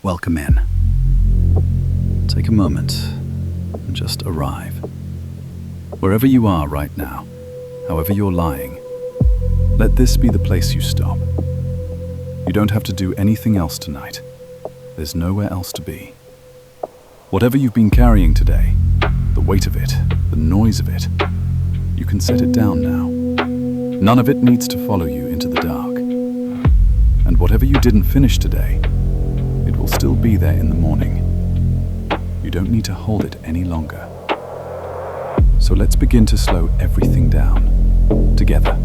Welcome in. Take a moment and just arrive. Wherever you are right now, however you're lying, let this be the place you stop. You don't have to do anything else tonight. There's nowhere else to be. Whatever you've been carrying today, the weight of it, the noise of it, you can set it down now. None of it needs to follow you into the dark. And whatever you didn't finish today, it will still be there in the morning. You don't need to hold it any longer. So let's begin to slow everything down, together.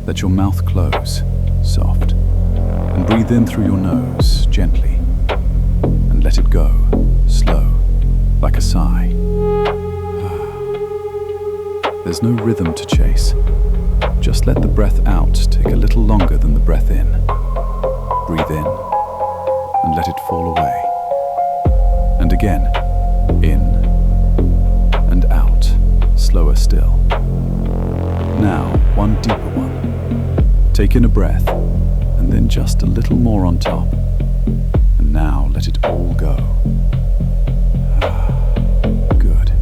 Let your mouth close, soft, and breathe in through your nose, gently, and let it go, slow, like a sigh. There's no rhythm to chase. Just let the breath out take a little longer than the breath in. Breathe in, and let it fall away. And again, in and out, slower still. Now, one deeper one. Take in a breath, and then just a little more on top. And now let it all go. Good.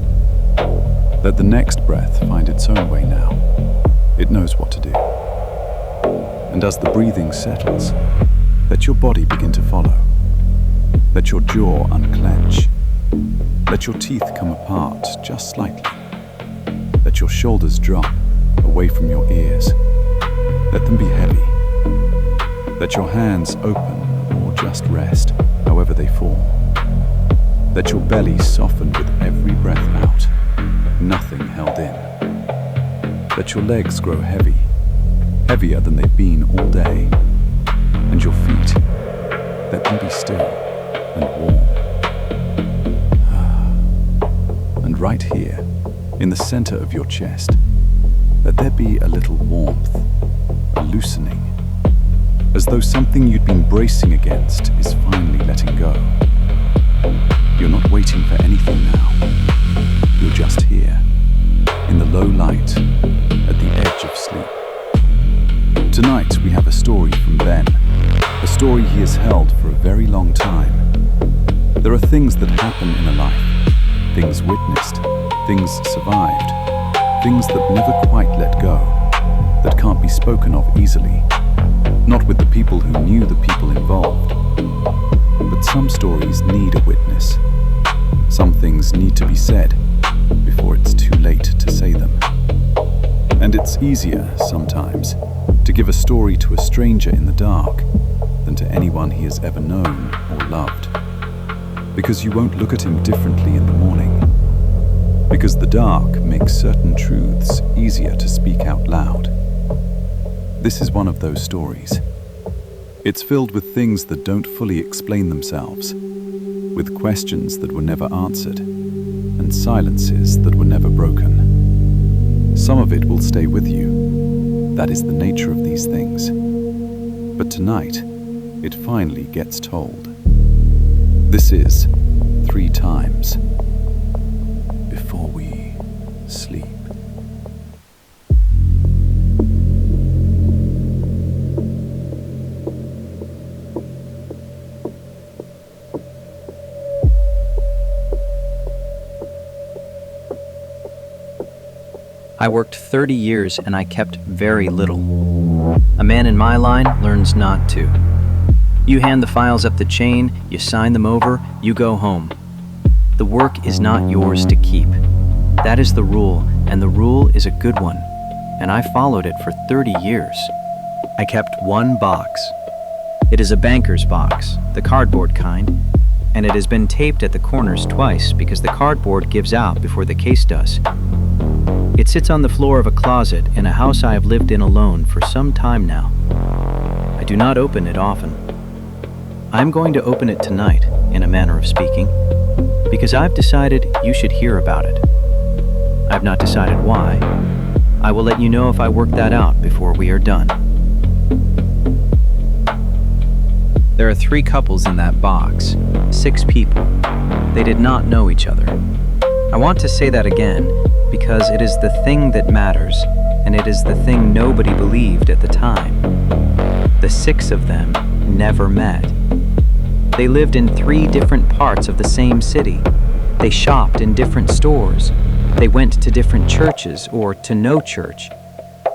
Let the next breath find its own way now. It knows what to do. And as the breathing settles, let your body begin to follow. Let your jaw unclench. Let your teeth come apart just slightly. Let your shoulders drop away from your ears. Let them be heavy. Let your hands open or just rest, however they fall. Let your belly soften with every breath out, nothing held in. Let your legs grow heavy, heavier than they've been all day. And your feet, let them be still and warm. And right here, in the center of your chest, let there be a little warmth, a loosening, as though something you'd been bracing against is finally letting go. You're not waiting for anything now. You're just here, in the low light, at the edge of sleep. Tonight we have a story from Ben, a story he has held for a very long time. There are things that happen in a life, things witnessed, things survived, things that never quite let go, that can't be spoken of easily, not with the people who knew the people involved. But some stories need a witness. Some things need to be said before it's too late to say them. And it's easier, sometimes, to give a story to a stranger in the dark than to anyone he has ever known or loved. Because you won't look at him differently in the morning. Because the dark makes certain truths easier to speak out loud. This is one of those stories. It's filled with things that don't fully explain themselves, with questions that were never answered, and silences that were never broken. Some of it will stay with you. That is the nature of these things. But tonight, it finally gets told. This is 3 times before we sleep. I worked 30 years and I kept very little. A man in my line learns not to. You hand the files up the chain, you sign them over, you go home. The work is not yours to keep. That is the rule, and the rule is a good one. And I followed it for 30 years. I kept one box. It is a banker's box, the cardboard kind, and it has been taped at the corners twice because the cardboard gives out before the case does. It sits on the floor of a closet in a house I have lived in alone for some time now. I do not open it often. I'm going to open it tonight, in a manner of speaking, because I've decided you should hear about it. I've not decided why. I will let you know if I work that out before we are done. There are 3 couples in that box, 6 people. They did not know each other. I want to say that again, because it is the thing that matters, and it is the thing nobody believed at the time. The 6 of them never met. They lived in 3 different parts of the same city. They shopped in different stores. They went to different churches or to no church.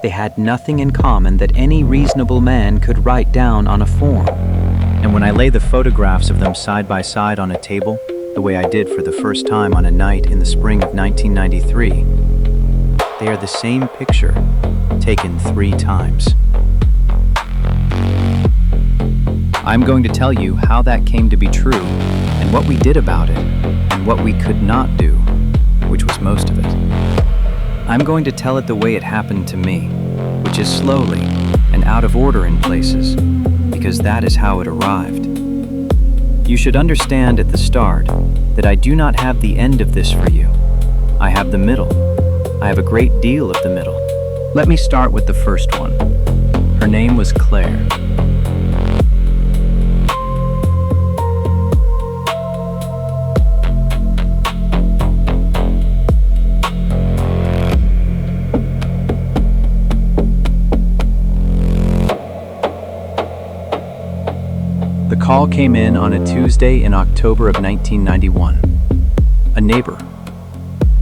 They had nothing in common that any reasonable man could write down on a form. And when I lay the photographs of them side by side on a table, the way I did for the first time on a night in the spring of 1993, they are the same picture, taken 3 times. I'm going to tell you how that came to be true, and what we did about it, and what we could not do, which was most of it. I'm going to tell it the way it happened to me, which is slowly and out of order in places, because that is how it arrived. You should understand at the start that I do not have the end of this for you. I have the middle. I have a great deal of the middle. Let me start with the first one. Her name was Claire. The call came in on a Tuesday in October of 1991. A neighbor.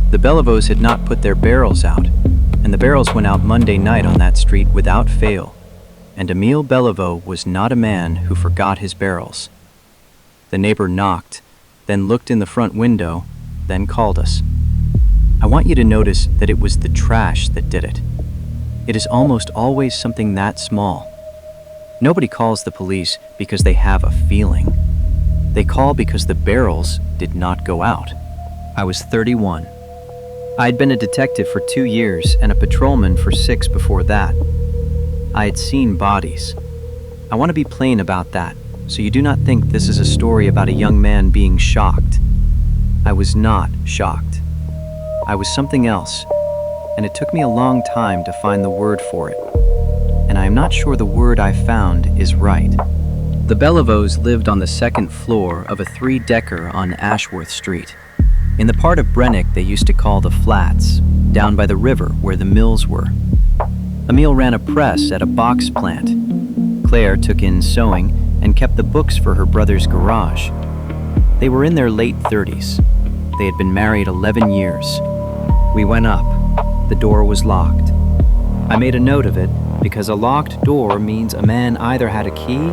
The Bellevaux had not put their barrels out, and the barrels went out Monday night on that street without fail, and Emile Bellevaux was not a man who forgot his barrels. The neighbor knocked, then looked in the front window, then called us. I want you to notice that it was the trash that did it. It is almost always something that small. Nobody calls the police because they have a feeling. They call because the barrels did not go out. I was 31. I had been a detective for 2 years and a patrolman for 6 before that. I had seen bodies. I want to be plain about that, so you do not think this is a story about a young man being shocked. I was not shocked. I was something else, and it took me a long time to find the word for it. And I am not sure the word I found is right. The Bellevaux lived on the 2nd floor of a 3-decker on Ashworth Street, in the part of Brennick they used to call the Flats, down by the river where the mills were. Emile ran a press at a box plant. Claire took in sewing and kept the books for her brother's garage. They were in their late 30s. They had been married 11 years. We went up. The door was locked. I made a note of it because a locked door means a man either had a key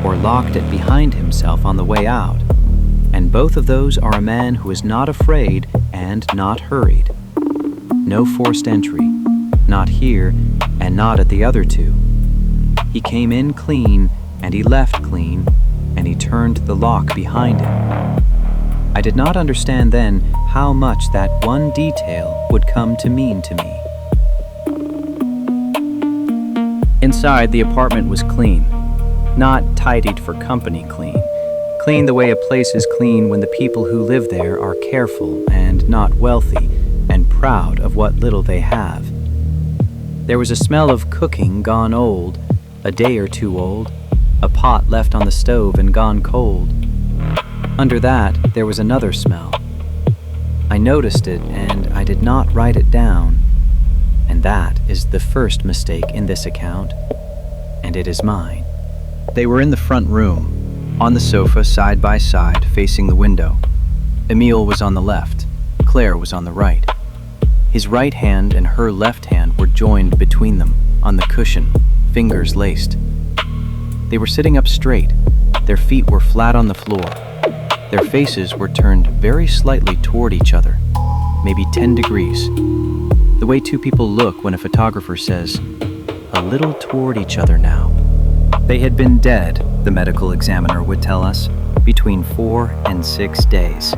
or locked it behind himself on the way out. And both of those are a man who is not afraid and not hurried. No forced entry, not here and not at the other 2. He came in clean and he left clean and he turned the lock behind him. I did not understand then how much that one detail would come to mean to me. Inside, the apartment was clean. Not tidied for company clean. Clean the way a place is clean when the people who live there are careful and not wealthy and proud of what little they have. There was a smell of cooking gone old, a day or 2 old, a pot left on the stove and gone cold. Under that, there was another smell. I noticed it and I did not write it down. And that is the first mistake in this account, and it is mine. They were in the front room, on the sofa side by side facing the window. Emile was on the left, Claire was on the right. His right hand and her left hand were joined between them, on the cushion, fingers laced. They were sitting up straight, their feet were flat on the floor. Their faces were turned very slightly toward each other, maybe 10 degrees. The way 2 people look when a photographer says, "A little toward each other now." They had been dead, the medical examiner would tell us, between 4 and 6 days.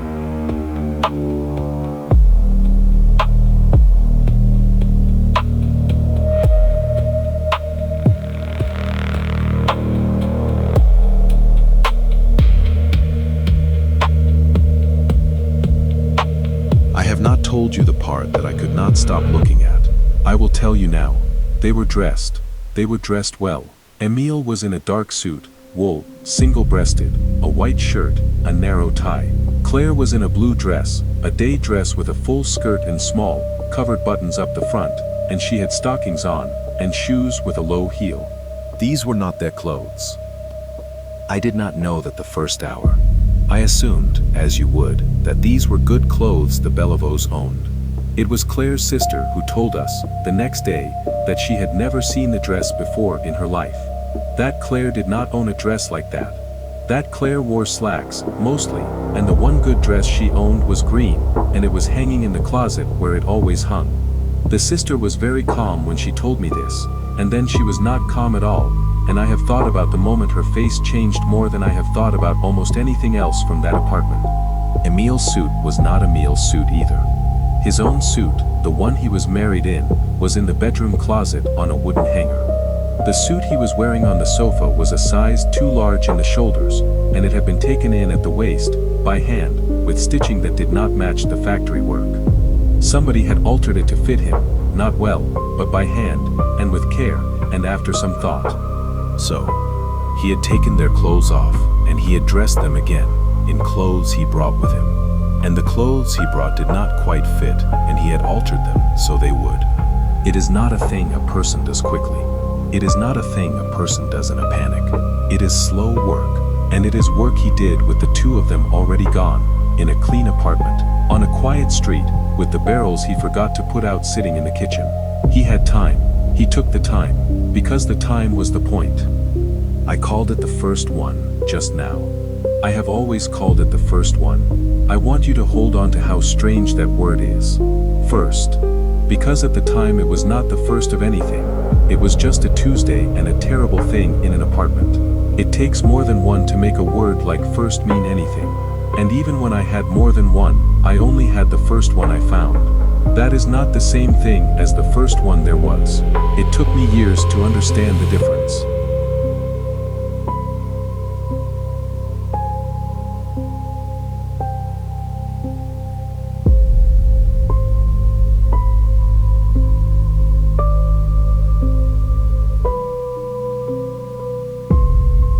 I have not told you the part that I could not stop looking at. I will tell you now. They were dressed. They were dressed well. Emile was in a dark suit, wool, single-breasted, a white shirt, a narrow tie. Claire was in a blue dress, a day dress with a full skirt and small, covered buttons up the front, and she had stockings on, and shoes with a low heel. These were not their clothes. I did not know that the first hour. I assumed, as you would, that these were good clothes the Bellevaux owned. It was Claire's sister who told us, the next day, that she had never seen the dress before in her life. That Claire did not own a dress like that. That Claire wore slacks, mostly, and the one good dress she owned was green, and it was hanging in the closet where it always hung. The sister was very calm when she told me this, and then she was not calm at all, and I have thought about the moment her face changed more than I have thought about almost anything else from that apartment. Emil's suit was not Emil's suit either. His own suit, the one he was married in, was in the bedroom closet on a wooden hanger. The suit he was wearing on the sofa was a size too large in the shoulders, and it had been taken in at the waist, by hand, with stitching that did not match the factory work. Somebody had altered it to fit him, not well, but by hand, and with care, and after some thought. So, he had taken their clothes off, and he had dressed them again, in clothes he brought with him. And the clothes he brought did not quite fit, and he had altered them so they would. It is not a thing a person does quickly. It is not a thing a person does in a panic. It is slow work, and it is work he did with the two of them already gone, in a clean apartment, on a quiet street, with the barrels he forgot to put out sitting in the kitchen. He had time. He took the time, because the time was the point. I called it the first one, just now. I have always called it the first one. I want you to hold on to how strange that word is. First. Because at the time it was not the first of anything. It was just a Tuesday and a terrible thing in an apartment. It takes more than one to make a word like first mean anything. And even when I had more than one, I only had the first one I found. That is not the same thing as the first one there was. It took me years to understand the difference.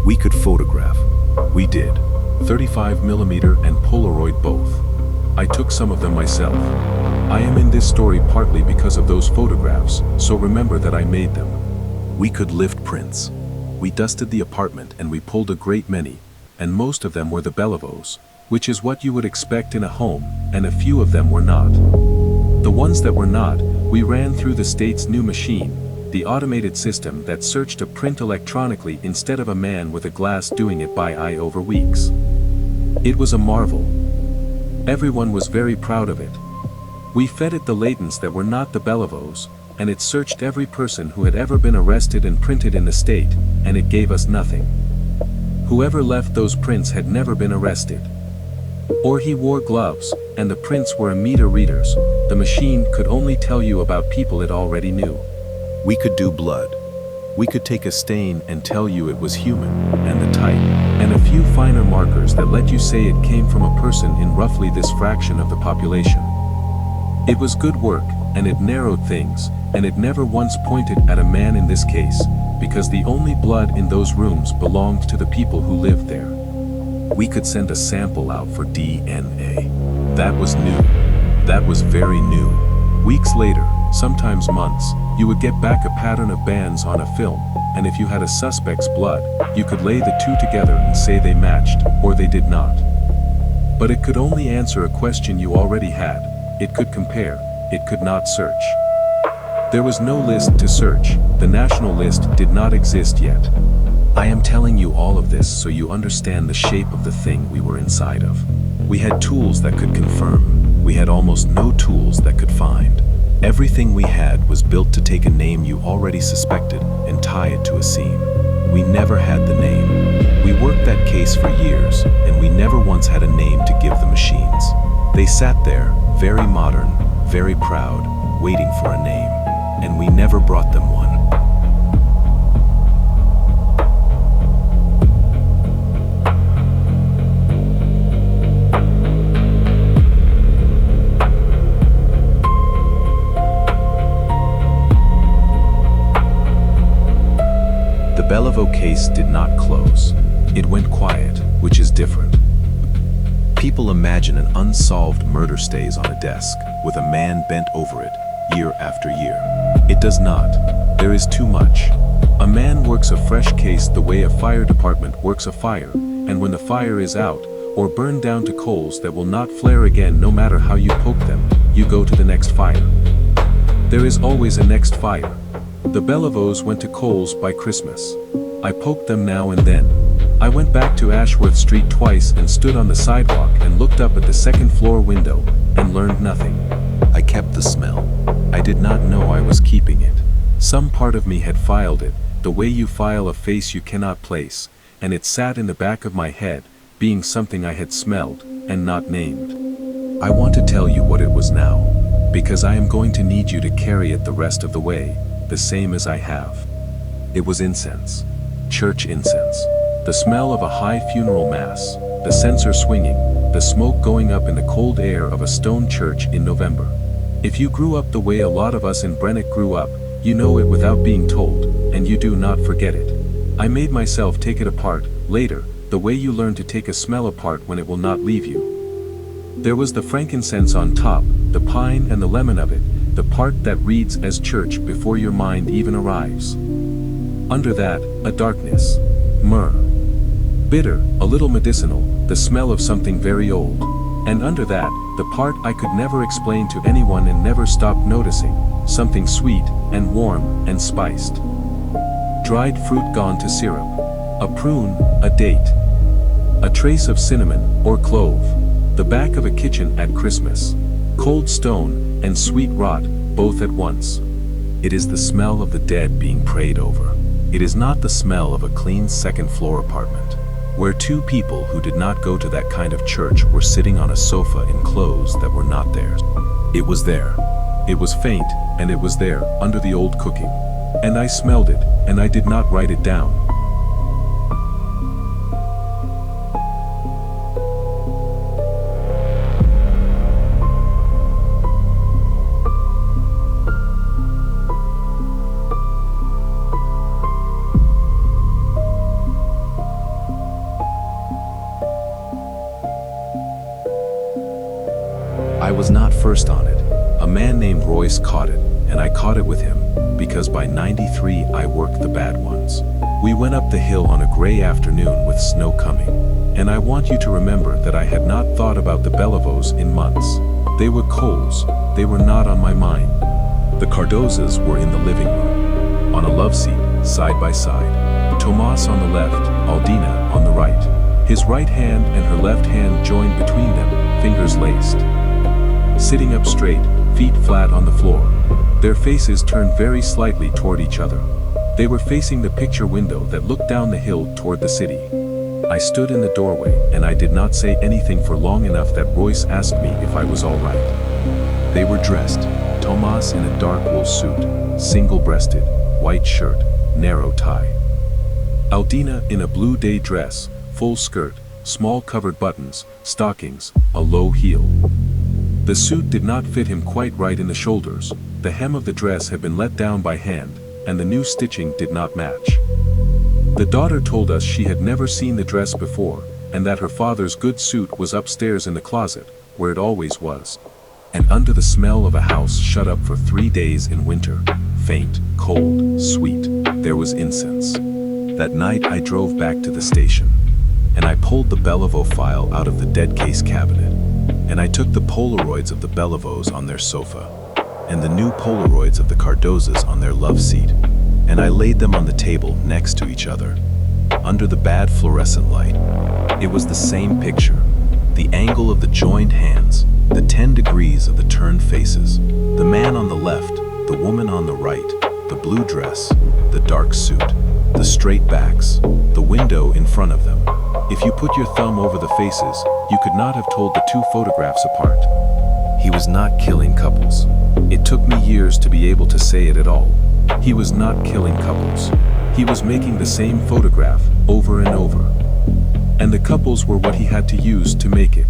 We could photograph. We did. 35mm and Polaroid both. I took some of them myself. I am in this story partly because of those photographs, so remember that I made them. We could lift prints. We dusted the apartment and we pulled a great many, and most of them were the Bellevaux, which is what you would expect in a home, and a few of them were not. The ones that were not, we ran through the state's new machine, the automated system that searched a print electronically instead of a man with a glass doing it by eye over weeks. It was a marvel. Everyone was very proud of it. We fed it the latents that were not the Bellevaux, and it searched every person who had ever been arrested and printed in the state, and it gave us nothing. Whoever left those prints had never been arrested. Or he wore gloves, and the prints were meter readers. The machine could only tell you about people it already knew. We could do blood. We could take a stain and tell you it was human, and the type, and a few finer markers that let you say it came from a person in roughly this fraction of the population. It was good work, and it narrowed things, and it never once pointed at a man in this case, because the only blood in those rooms belonged to the people who lived there. We could send a sample out for DNA. That was new. That was very new. Weeks later, sometimes months, you would get back a pattern of bands on a film, and if you had a suspect's blood, you could lay the two together and say they matched, or they did not. But it could only answer a question you already had. It could compare. It could not search. There was no list to search. The national list did not exist yet. I am telling you all of this so you understand the shape of the thing we were inside of. We had tools that could confirm. We had almost no tools that could find. Everything we had was built to take a name you already suspected and tie it to a scene. We never had the name. We worked that case for years, and we never once had a name to give the machines. They sat there, very modern, very proud, waiting for a name, and we never brought them one. The Bellevaux case did not close. It went quiet, which is different. People imagine an unsolved murder stays on a desk, with a man bent over it, year after year. It does not. There is too much. A man works a fresh case the way a fire department works a fire, and when the fire is out, or burned down to coals that will not flare again no matter how you poke them, you go to the next fire. There is always a next fire. The Bellevaux went to coals by Christmas. I poked them now and then. I went back to Ashworth Street twice and stood on the sidewalk and looked up at the second floor window, and learned nothing. I kept the smell. I did not know I was keeping it. Some part of me had filed it, the way you file a face you cannot place, and it sat in the back of my head, being something I had smelled, and not named. I want to tell you what it was now, because I am going to need you to carry it the rest of the way, the same as I have. It was incense. Church incense. The smell of a high funeral mass, the censer swinging, the smoke going up in the cold air of a stone church in November. If you grew up the way a lot of us in Brennock grew up, you know it without being told, and you do not forget it. I made myself take it apart, later, the way you learn to take a smell apart when it will not leave you. There was the frankincense on top, the pine and the lemon of it, the part that reads as church before your mind even arrives. Under that, a darkness. Myrrh. Bitter, a little medicinal, the smell of something very old. And under that, the part I could never explain to anyone and never stopped noticing, something sweet, and warm, and spiced. Dried fruit gone to syrup. A prune, a date. A trace of cinnamon, or clove. The back of a kitchen at Christmas. Cold stone, and sweet rot, both at once. It is the smell of the dead being prayed over. It is not the smell of a clean second-floor apartment, where two people who did not go to that kind of church were sitting on a sofa in clothes that were not theirs. It was there. It was faint, and it was there, under the old cooking. And I smelled it, and I did not write it down. I was not first on it. A man named Royce caught it, and I caught it with him, because by '93 I worked the bad ones. We went up the hill on a gray afternoon with snow coming, and I want you to remember that I had not thought about the Bellevaux in months. They were coals, they were not on my mind. The Cardozas were in the living room, on a love seat, side by side. Tomas on the left, Aldina on the right. His right hand and her left hand joined between them, fingers laced. Sitting up straight, feet flat on the floor. Their faces turned very slightly toward each other. They were facing the picture window that looked down the hill toward the city. I stood in the doorway, and I did not say anything for long enough that Royce asked me if I was all right. They were dressed, Tomas in a dark wool suit, single-breasted, white shirt, narrow tie. Aldina in a blue day dress, full skirt, small covered buttons, stockings, a low heel. The suit did not fit him quite right in the shoulders, the hem of the dress had been let down by hand, and the new stitching did not match. The daughter told us she had never seen the dress before, and that her father's good suit was upstairs in the closet, where it always was. And under the smell of a house shut up for 3 days in winter, faint, cold, sweet, there was incense. That night I drove back to the station, and I pulled the Bellevaux file out of the dead case cabinet. And I took the Polaroids of the Bellevaux on their sofa, and the new Polaroids of the Cardozas on their love seat, and I laid them on the table next to each other, under the bad fluorescent light. It was the same picture, the angle of the joined hands, the 10 degrees of the turned faces, the man on the left, the woman on the right, the blue dress, the dark suit, the straight backs, the window in front of them. If you put your thumb over the faces, you could not have told the two photographs apart. He was not killing couples. It took me years to be able to say it at all. He was not killing couples. He was making the same photograph over and over. And the couples were what he had to use to make it.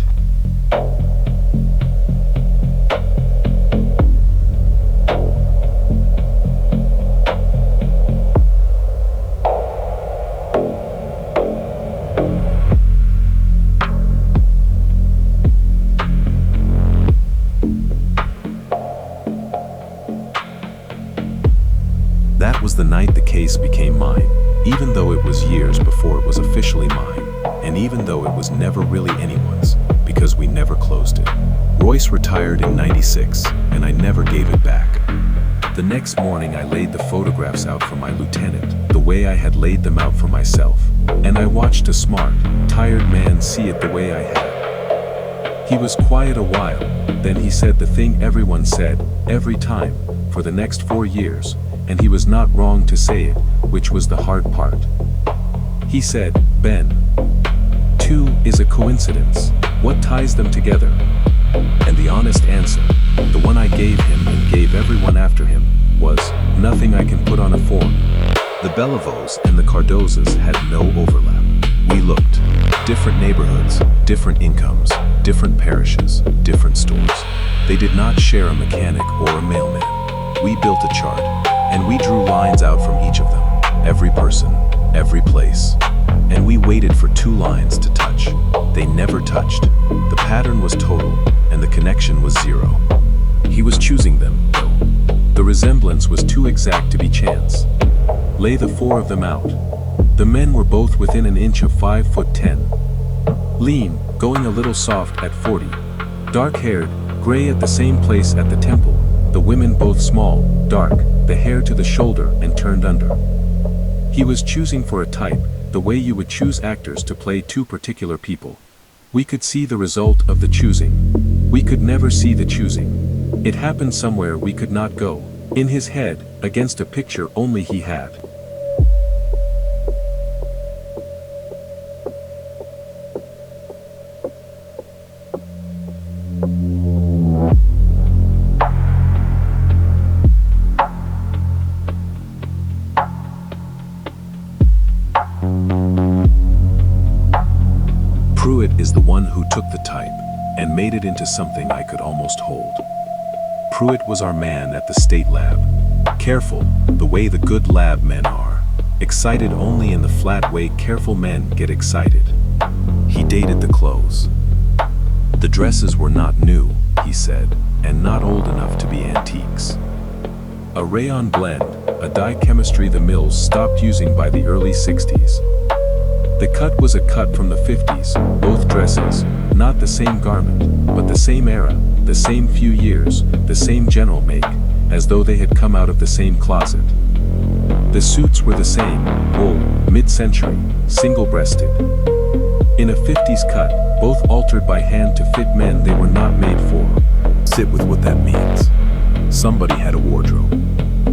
That was the night the case became mine, even though it was years before it was officially mine, and even though it was never really anyone's, because we never closed it. Royce retired in '96, and I never gave it back. The next morning I laid the photographs out for my lieutenant, the way I had laid them out for myself, and I watched a smart, tired man see it the way I had. He was quiet a while, then he said the thing everyone said, every time, for the next 4 years, and he was not wrong to say it, which was the hard part. He said, "Ben, 2 is a coincidence. What ties them together?" And the honest answer, the one I gave him and gave everyone after him, was, nothing I can put on a form. The Bellevaux and the Cardozas had no overlap. We looked. Different neighborhoods, different incomes, different parishes, different stores. They did not share a mechanic or a mailman. We built a chart, and we drew lines out from each of them, every person, every place. And we waited for 2 lines to touch. They never touched. The pattern was total, and the connection was 0. He was choosing them, though. The resemblance was too exact to be chance. Lay the 4 of them out. The men were both within an inch of 5'10". Lean, going a little soft at 40. Dark-haired, gray at the same place at the temple. The women both small, dark, the hair to the shoulder and turned under. He was choosing for a type, the way you would choose actors to play 2 particular people. We could see the result of the choosing. We could never see the choosing. It happened somewhere we could not go. In his head, against a picture only he had. Pruitt is the one who took the type and made it into something I could almost hold. Pruitt was our man at the state lab. Careful, the way the good lab men are. Excited only in the flat way careful men get excited. He dated the clothes. The dresses were not new, he said, and not old enough to be antiques. A rayon blend, a dye chemistry the mills stopped using by the early 60s. The cut was a cut from the 50s, both dresses, not the same garment, but the same era, the same few years, the same general make, as though they had come out of the same closet. The suits were the same, wool, mid-century, single-breasted. In a 50s cut, both altered by hand to fit men they were not made for. Sit with what that means. Somebody had a wardrobe.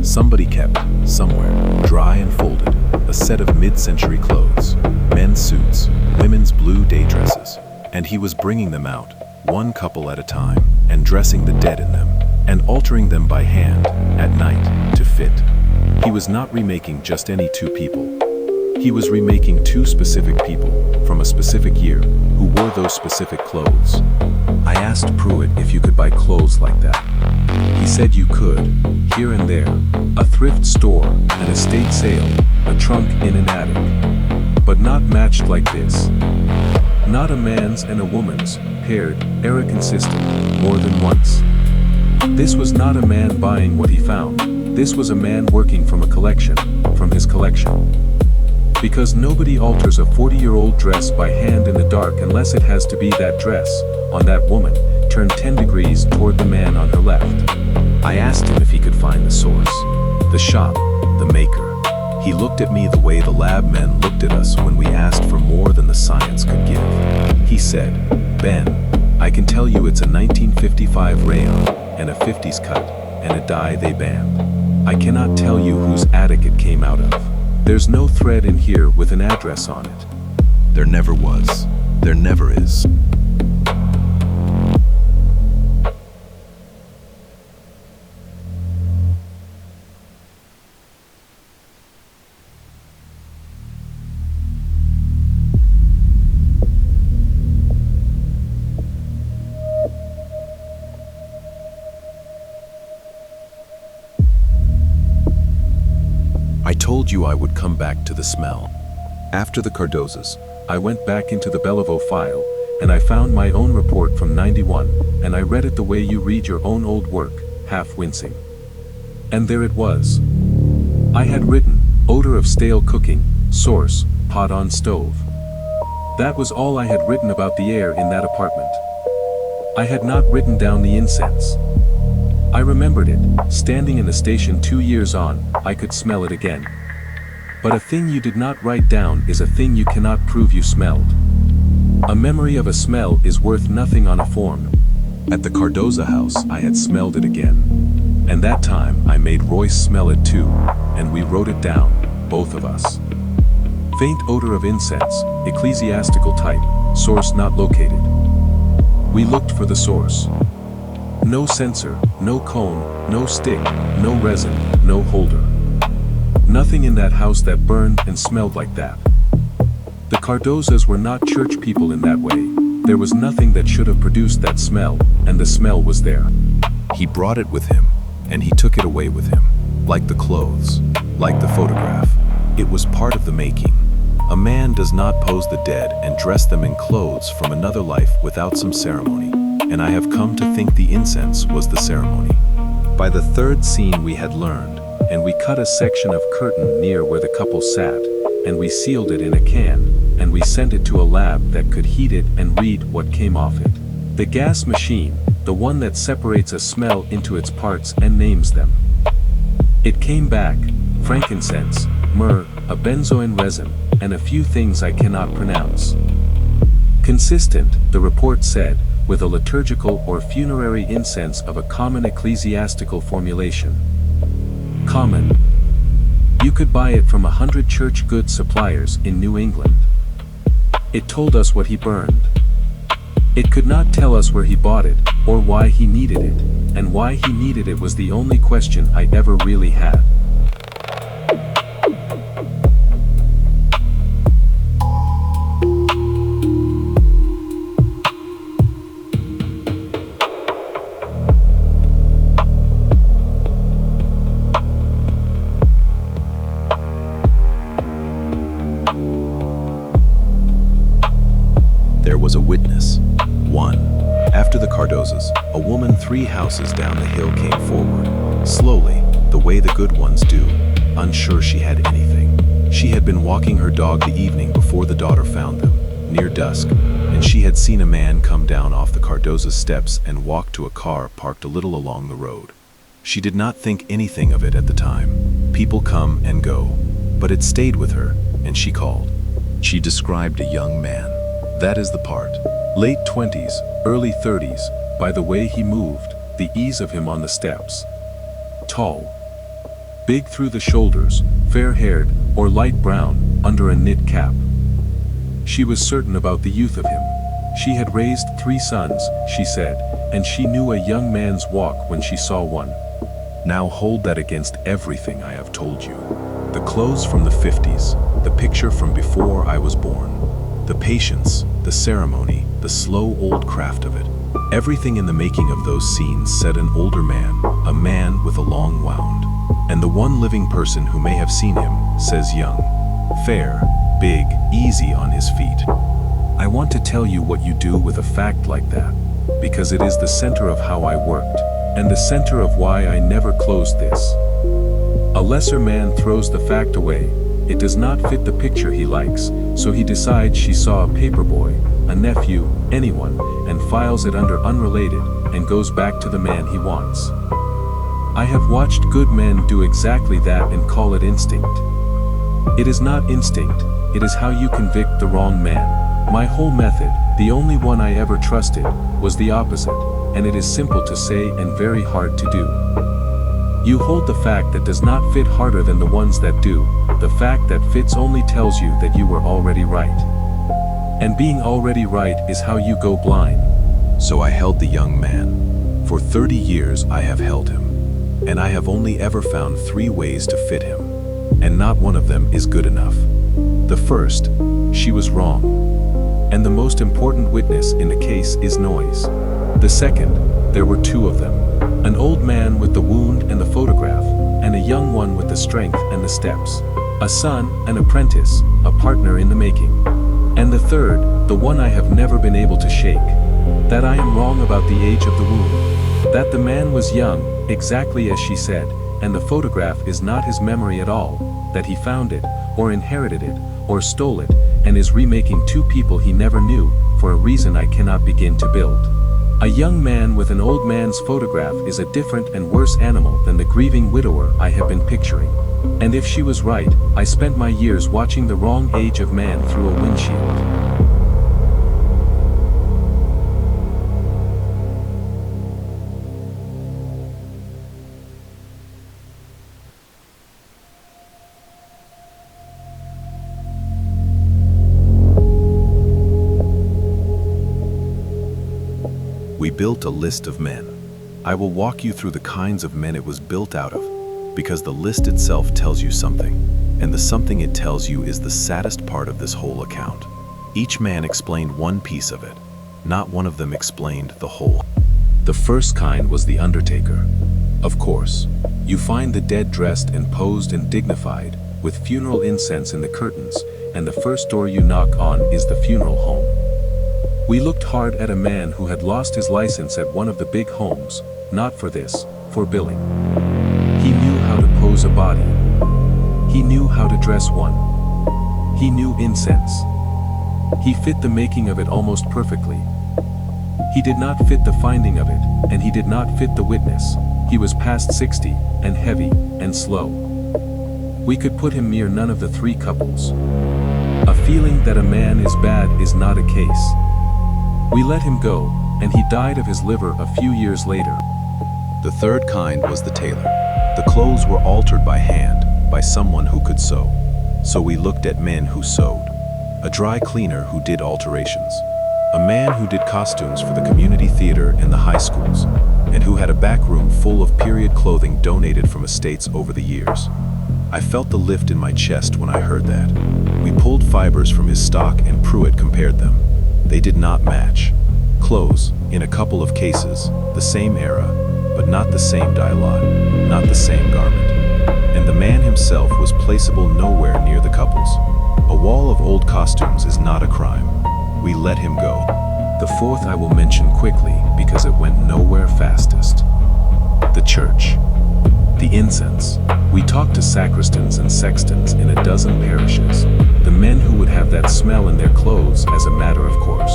Somebody kept, somewhere, dry and folded, a set of mid-century clothes, men's suits, women's blue day dresses, and he was bringing them out, one couple at a time, and dressing the dead in them, and altering them by hand, at night, to fit. He was not remaking just any 2 people. He was remaking 2 specific people, from a specific year, who wore those specific clothes. I asked Pruitt if you could buy clothes like that. He said you could, here and there, a thrift store, an estate sale, a trunk in an attic. But not matched like this. Not a man's and a woman's, paired, era consistent, more than once. This was not a man buying what he found. This was a man working from a collection, from his collection. Because nobody alters a 40-year-old dress by hand in the dark unless it has to be that dress, on that woman, turned 10 degrees toward the man on her left. I asked him if he could find the source, the shop, the maker. He looked at me the way the lab men looked at us when we asked for more than the science could give. He said, "Ben, I can tell you it's a 1955 rayon, and a 50s cut, and a dye they banned. I cannot tell you whose attic it came out of. There's no thread in here with an address on it." There never was. There never is. I told you I would come back to the smell. After the Cardozas, I went back into the Bellevaux file, and I found my own report from '91, and I read it the way you read your own old work, half wincing. And there it was. I had written, odor of stale cooking, source, pot on stove. That was all I had written about the air in that apartment. I had not written down the incense. I remembered it, standing in the station 2 years on, I could smell it again. But a thing you did not write down is a thing you cannot prove you smelled. A memory of a smell is worth nothing on a form. At the Cardoza house, I had smelled it again. And that time, I made Royce smell it too, and we wrote it down, both of us. Faint odor of incense, ecclesiastical type, source not located. We looked for the source. No censer, no cone, no stick, no resin, no holder. Nothing in that house that burned and smelled like that. The Cardozas were not church people in that way. There was nothing that should have produced that smell, and the smell was there. He brought it with him, and he took it away with him. Like the clothes, like the photograph. It was part of the making. A man does not pose the dead and dress them in clothes from another life without some ceremony, and I have come to think the incense was the ceremony. By the third scene we had learned, and we cut a section of curtain near where the couple sat, and we sealed it in a can, and we sent it to a lab that could heat it and read what came off it. The gas machine, the one that separates a smell into its parts and names them. It came back, frankincense, myrrh, a benzoin resin, and a few things I cannot pronounce. Consistent, the report said, with a liturgical or funerary incense of a common ecclesiastical formulation. Common. You could buy it from 100 church goods suppliers in New England. It told us what he burned. It could not tell us where he bought it, or why he needed it, and why he needed it was the only question I ever really had. There was a witness. 1. After the Cardozas, a woman 3 houses down the hill came forward, slowly, the way the good ones do, unsure she had anything. She had been walking her dog the evening before the daughter found them, near dusk, and she had seen a man come down off the Cardoza steps and walk to a car parked a little along the road. She did not think anything of it at the time. People come and go, but it stayed with her, and she called. She described a young man. That is the part. Late 20s, early 30s, by the way he moved, the ease of him on the steps. Tall. Big through the shoulders, fair-haired, or light brown, under a knit cap. She was certain about the youth of him. She had raised 3 sons, she said, and she knew a young man's walk when she saw one. Now hold that against everything I have told you. The clothes from the 50s, the picture from before I was born. The patience, the ceremony, the slow old craft of it. Everything in the making of those scenes said an older man, a man with a long wound. And the one living person who may have seen him says young, fair, big, easy on his feet. I want to tell you what you do with a fact like that, because it is the center of how I worked, and the center of why I never closed this. A lesser man throws the fact away. It does not fit the picture he likes, so he decides she saw a paperboy, a nephew, anyone, and files it under unrelated, and goes back to the man he wants. I have watched good men do exactly that and call it instinct. It is not instinct, it is how you convict the wrong man. My whole method, the only one I ever trusted, was the opposite, and it is simple to say and very hard to do. You hold the fact that does not fit harder than the ones that do. The fact that fits only tells you that you were already right. And being already right is how you go blind. So I held the young man. For 30 years I have held him. And I have only ever found 3 ways to fit him. And not one of them is good enough. The first, she was wrong. And the most important witness in the case is noise. The second, there were 2 of them. An old man with the wound and the photograph, and a young one with the strength and the steps. A son, an apprentice, a partner in the making. And the third, the one I have never been able to shake. That I am wrong about the age of the wound. That the man was young, exactly as she said, and the photograph is not his memory at all, that he found it, or inherited it, or stole it, and is remaking two people he never knew, for a reason I cannot begin to build. A young man with an old man's photograph is a different and worse animal than the grieving widower I have been picturing. And if she was right, I spent my years watching the wrong age of man through a windshield. We built a list of men. I will walk you through the kinds of men it was built out of, because the list itself tells you something, and the something it tells you is the saddest part of this whole account. Each man explained one piece of it. Not one of them explained the whole. The first kind was the undertaker. Of course, you find the dead dressed and posed and dignified, with funeral incense in the curtains, and the first door you knock on is the funeral home. We looked hard at a man who had lost his license at one of the big homes, not for this, for billing. He knew how to pose a body. He knew how to dress one. He knew incense. He fit the making of it almost perfectly. He did not fit the finding of it, and he did not fit the witness. He was past 60, and heavy, and slow. We could put him near none of the three couples. A feeling that a man is bad is not a case. We let him go, and he died of his liver a few years later. The third kind was the tailor. The clothes were altered by hand, by someone who could sew. So we looked at men who sewed. A dry cleaner who did alterations. A man who did costumes for the community theater and the high schools, and who had a back room full of period clothing donated from estates over the years. I felt the lift in my chest when I heard that. We pulled fibers from his stock and Pruitt compared them. They did not match. Clothes, in a couple of cases, the same era, but not the same dialogue, not the same garment. And the man himself was placeable nowhere near the couples. A wall of old costumes is not a crime. We let him go. The fourth I will mention quickly because it went nowhere fastest. The church. The incense. We talked to sacristans and sextons in a dozen parishes, the men who would have that smell in their clothes as a matter of course.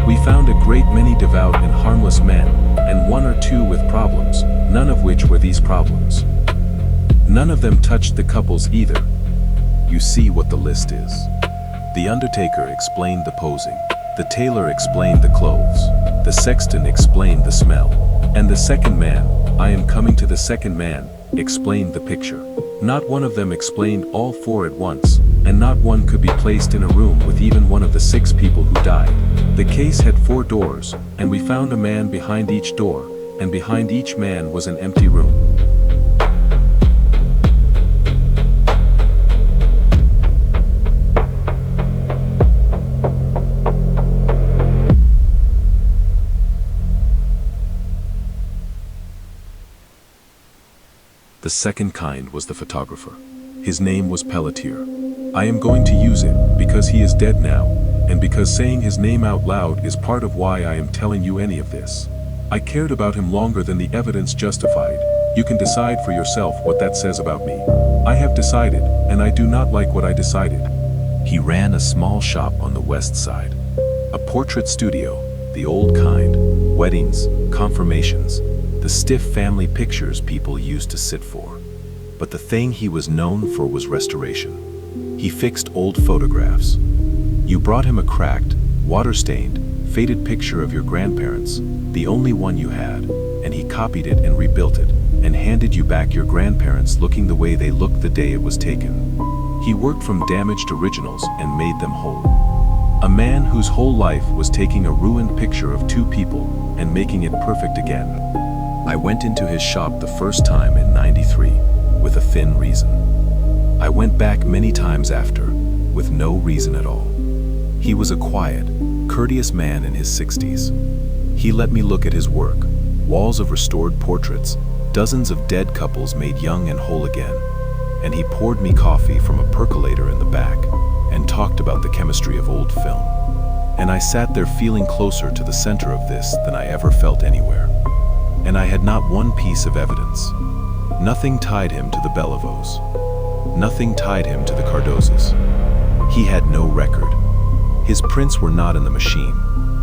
We found a great many devout and harmless men, and one or two with problems, none of which were these problems. None of them touched the couples either. You see what the list is. The undertaker explained the posing, the tailor explained the clothes, the sexton explained the smell, and the second man, I am coming to the second man, explained the picture. Not one of them explained all four at once, and not one could be placed in a room with even one of the 6 people who died. The case had 4 doors, and we found a man behind each door, and behind each man was an empty room. The second kind was the photographer. His name was Pelletier. I am going to use it because he is dead now, and because saying his name out loud is part of why I am telling you any of this. I cared about him longer than the evidence justified. You can decide for yourself what that says about me. I have decided, and I do not like what I decided. He ran a small shop on the west side. A portrait studio, the old kind, weddings, confirmations, the stiff family pictures people used to sit for. But the thing he was known for was restoration. He fixed old photographs. You brought him a cracked, water-stained, faded picture of your grandparents, the only one you had, and he copied it and rebuilt it, and handed you back your grandparents looking the way they looked the day it was taken. He worked from damaged originals and made them whole. A man whose whole life was taking a ruined picture of 2 people and making it perfect again. I went into his shop the first time in '93 with a thin reason. I went back many times after with no reason at all. He was a quiet, courteous man in his 60s. He let me look at his work, walls of restored portraits, dozens of dead couples made young and whole again, and he poured me coffee from a percolator in the back and talked about the chemistry of old film. And I sat there feeling closer to the center of this than I ever felt anywhere. And I had not one piece of evidence. Nothing tied him to the Bellevos. Nothing tied him to the Cardozas. He had no record. His prints were not in the machine,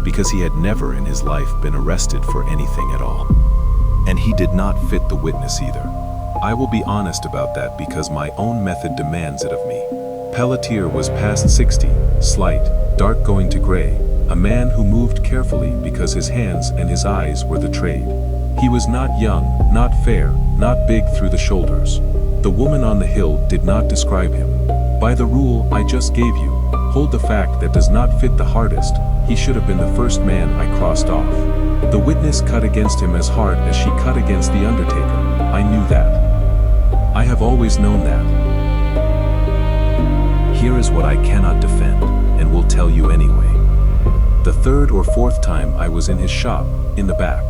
because he had never in his life been arrested for anything at all. And he did not fit the witness either. I will be honest about that because my own method demands it of me. Pelletier was past 60, slight, dark going to gray, a man who moved carefully because his hands and his eyes were the trade. He was not young, not fair, not big through the shoulders. The woman on the hill did not describe him. By the rule I just gave you, hold the fact that does not fit the hardest, he should have been the first man I crossed off. The witness cut against him as hard as she cut against the undertaker. I knew that. I have always known that. Here is what I cannot defend, and will tell you anyway. The third or fourth time I was in his shop, in the back.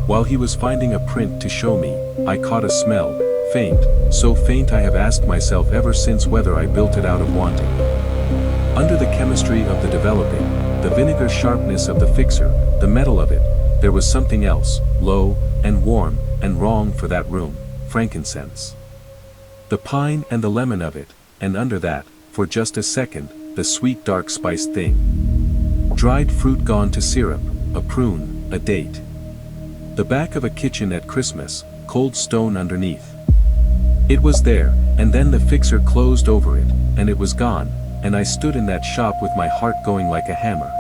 While he was finding a print to show me, I caught a smell, faint, so faint I have asked myself ever since whether I built it out of wanting. Under the chemistry of the developing, the vinegar sharpness of the fixer, the metal of it, there was something else, low, and warm, and wrong for that room, frankincense. The pine and the lemon of it, and under that, for just a second, the sweet dark spiced thing. Dried fruit gone to syrup, a prune, a date. The back of a kitchen at Christmas, cold stone underneath. It was there, and then the fixer closed over it, and it was gone, and I stood in that shop with my heart going like a hammer.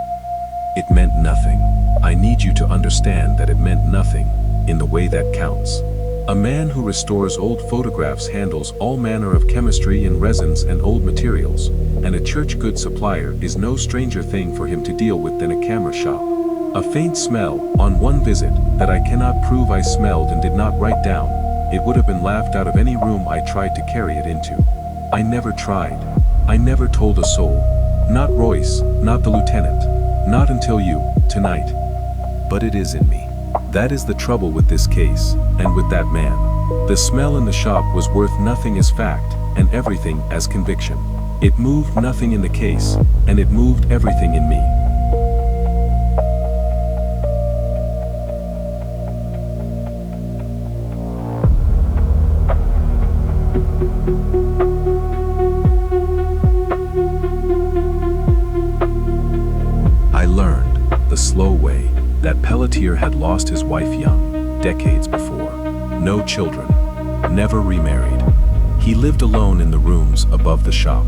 It meant nothing. I need you to understand that it meant nothing, in the way that counts. A man who restores old photographs handles all manner of chemistry and resins and old materials, and a church goods supplier is no stranger thing for him to deal with than a camera shop. A faint smell, on one visit, that I cannot prove I smelled and did not write down, it would have been laughed out of any room I tried to carry it into. I never tried. I never told a soul. Not Royce, not the lieutenant. Not until you, tonight. But it is in me. That is the trouble with this case, and with that man. The smell in the shop was worth nothing as fact, and everything as conviction. It moved nothing in the case, and it moved everything in me. I learned, the slow way, that Pelletier had lost his wife young, decades before. No children, never remarried. He lived alone in the rooms above the shop.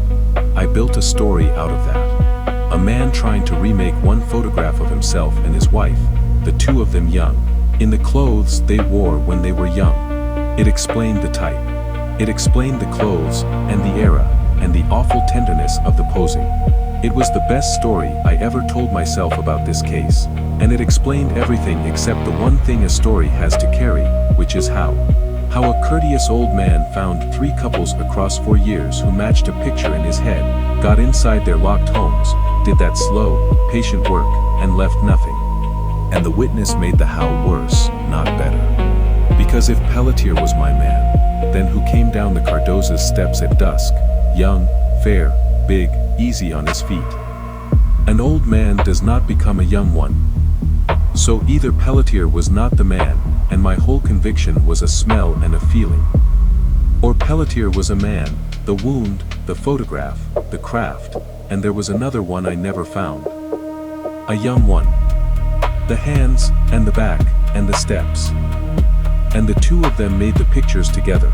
I built a story out of that. A man trying to remake one photograph of himself and his wife, the two of them young, in the clothes they wore when they were young. It explained the type. It explained the clothes, and the era, and the awful tenderness of the posing. It was the best story I ever told myself about this case, and it explained everything except the one thing a story has to carry, which is how. How a courteous old man found 3 couples across 4 years who matched a picture in his head, got inside their locked homes, did that slow, patient work, and left nothing. And the witness made the how worse, not better. Because if Pelletier was my man, then who came down the Cardoza's steps at dusk, young, fair, big, easy on his feet? An old man does not become a young one. So either Pelletier was not the man, and my whole conviction was a smell and a feeling. Or Pelletier was a man, the wound, the photograph, the craft, and there was another one I never found. A young one. The hands, and the back, and the steps. And the two of them made the pictures together.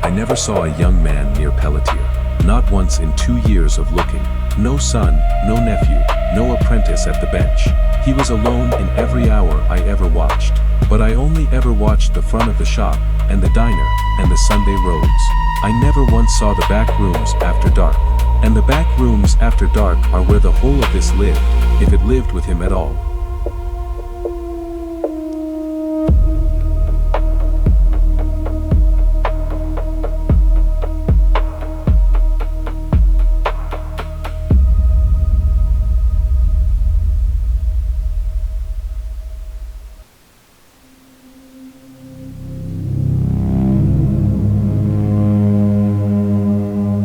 I never saw a young man near Pelletier, not once in 2 years of looking. No son, no nephew, no apprentice at the bench. He was alone in every hour I ever watched. But I only ever watched the front of the shop, and the diner, and the Sunday roads. I never once saw the back rooms after dark. And the back rooms after dark are where the whole of this lived, if it lived with him at all.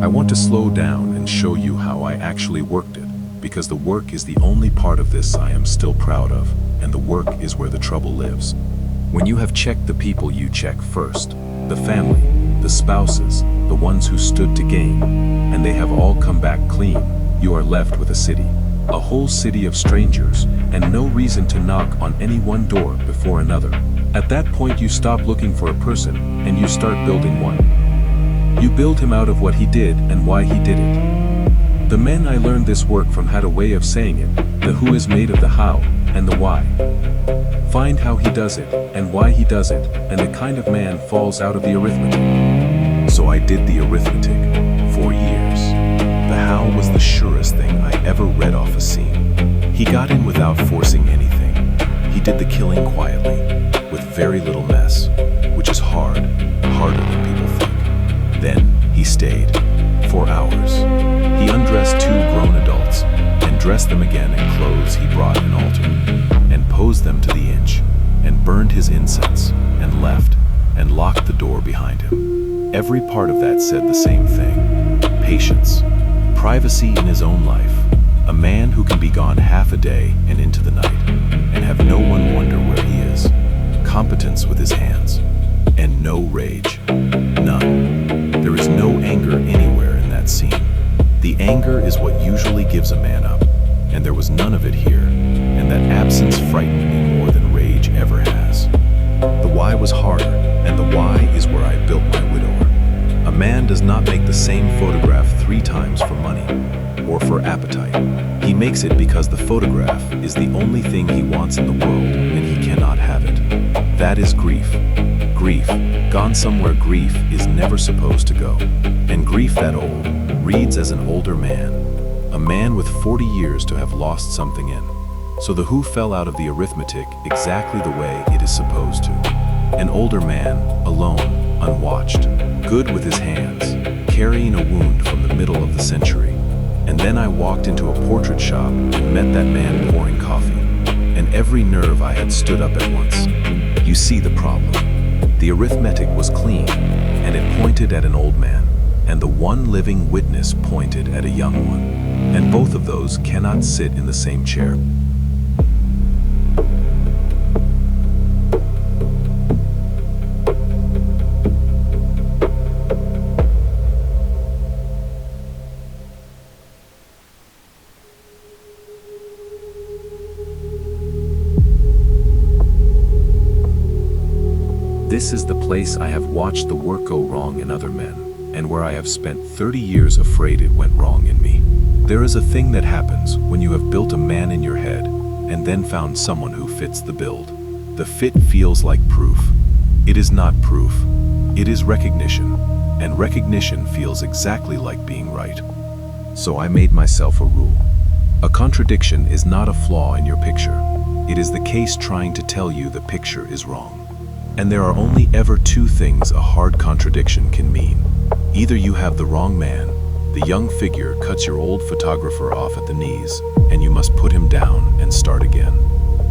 I want to slow down and show you how I actually worked it, because the work is the only part of this I am still proud of, and the work is where the trouble lives. When you have checked the people you check first, the family, the spouses, the ones who stood to gain, and they have all come back clean, you are left with a city. A whole city of strangers, and no reason to knock on any one door before another. At that point you stop looking for a person, and you start building one. You build him out of what he did and why he did it. The men I learned this work from had a way of saying it, the who is made of the how, and the why. Find how he does it, and why he does it, and the kind of man falls out of the arithmetic. So I did the arithmetic, for years. The how was the surest thing I ever read off a scene. He got in without forcing anything. He did the killing quietly, with very little mess, which is harder than people think. Then he stayed, for hours. He undressed 2 grown adults, and dressed them again in clothes he brought and altered, and posed them to the inch, and burned his incense, and left, and locked the door behind him. Every part of that said the same thing. Patience. Privacy in his own life. A man who can be gone half a day and into the night, and have no one wonder where he is. Competence with his hands. And no rage. None. There is no anger anywhere in that scene. The anger is what usually gives a man up, and there was none of it here, and that absence frightened me more than rage ever has. The why was harder, and the why is where I built my widower. A man does not make the same photograph 3 times for money, or for appetite. He makes it because the photograph is the only thing he wants in the world, and he cannot have it. That is grief. Grief, gone somewhere grief is never supposed to go. And grief that old reads as an older man, a man with 40 years to have lost something in. So the who fell out of the arithmetic exactly the way it is supposed to. An older man, alone, unwatched, good with his hands, carrying a wound from the middle of the century. And then I walked into a portrait shop and met that man pouring coffee, and every nerve I had stood up at once. You see the problem. The arithmetic was clean, and it pointed at an old man, and the one living witness pointed at a young one, and both of those cannot sit in the same chair. This is the place I have watched the work go wrong in other men, and where I have spent 30 years afraid it went wrong in me. There is a thing that happens when you have built a man in your head, and then found someone who fits the build. The fit feels like proof. It is not proof. It is recognition, and recognition feels exactly like being right. So I made myself a rule. A contradiction is not a flaw in your picture. It is the case trying to tell you the picture is wrong. And there are only ever 2 things a hard contradiction can mean. Either you have the wrong man, the young figure cuts your old photographer off at the knees, and you must put him down and start again.